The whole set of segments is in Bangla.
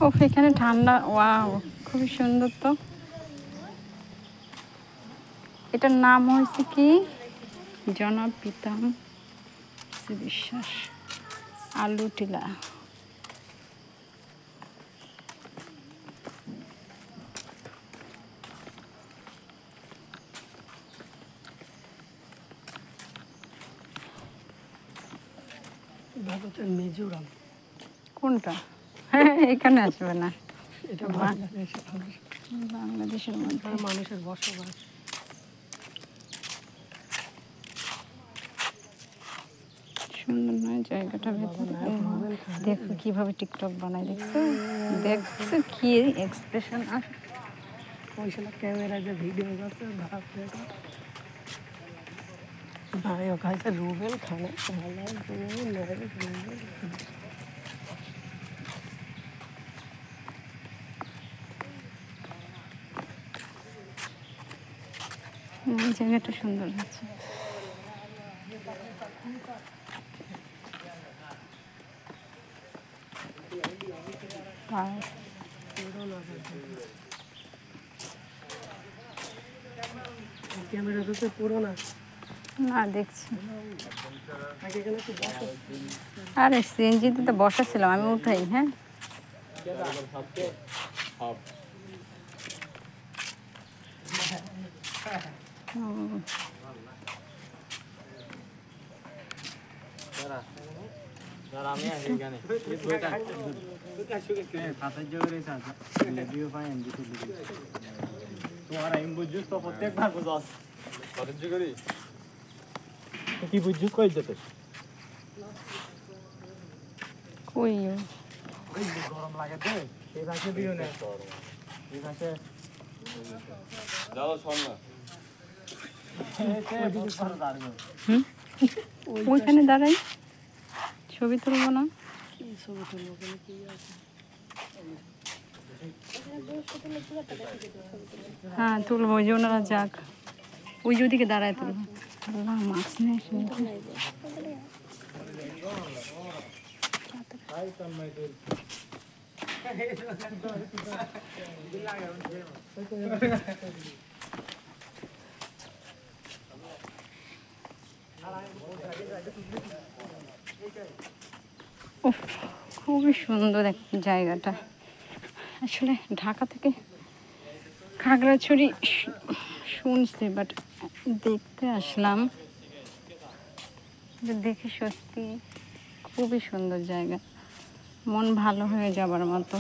ও এখানে ঠান্ডা, ওয়াও খুবই সুন্দর তো। এটার নাম হয়েছে কি, জনাব পিতাম বিশ্বাস আলু টিলা। মিজোরাম কোনটা? এখানে আসবে না, এটা বাংলাদেশের মধ্যে মানুষের বসবাস। সুন্দর নয় জায়গাটা? দেখো কিভাবে টিকটক বানায়, দেখছো দেখছো কি এক্সপ্রেশন। আর ওই শালা ক্যামেরা যে ভিডিও করছে নায়ক আছে রুবেল খানে এই জায়গাটা সুন্দর হচ্ছে। ক্যামেরা তো পুরোনো না দেখছি, আরে সিএনজিতে তো বসা ছিলাম আমি, উঠাই। হ্যাঁ কি বুঝছিস কই যেতে কই গরম লাগে তো এই ভাষে দিও না, এই ভাষে যাও শোন না। ওইখানে দাঁড়াই, ছবি তুলবো না? ছবি তুলবো কি আছে? হ্যাঁ তুলবো, ওই যে ওনারা যাক, ওই যে ওদিকে দাঁড়ায় তুলবো। আল্লাহ মাস্ক নেই খুবই সুন্দর একটা জায়গাটা। আসলে ঢাকা থেকে খাগড়াছড়ি শুনছি, বাট দেখতে আসলাম, দেখে সত্যি খুবই সুন্দর জায়গা, মন ভালো হয়ে যাবার মতো।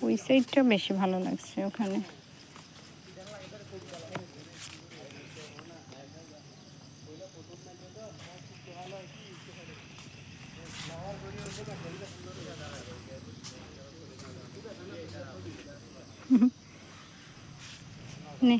ওই সাইডটা বেশি ভালো লাগছে ওখানে। নে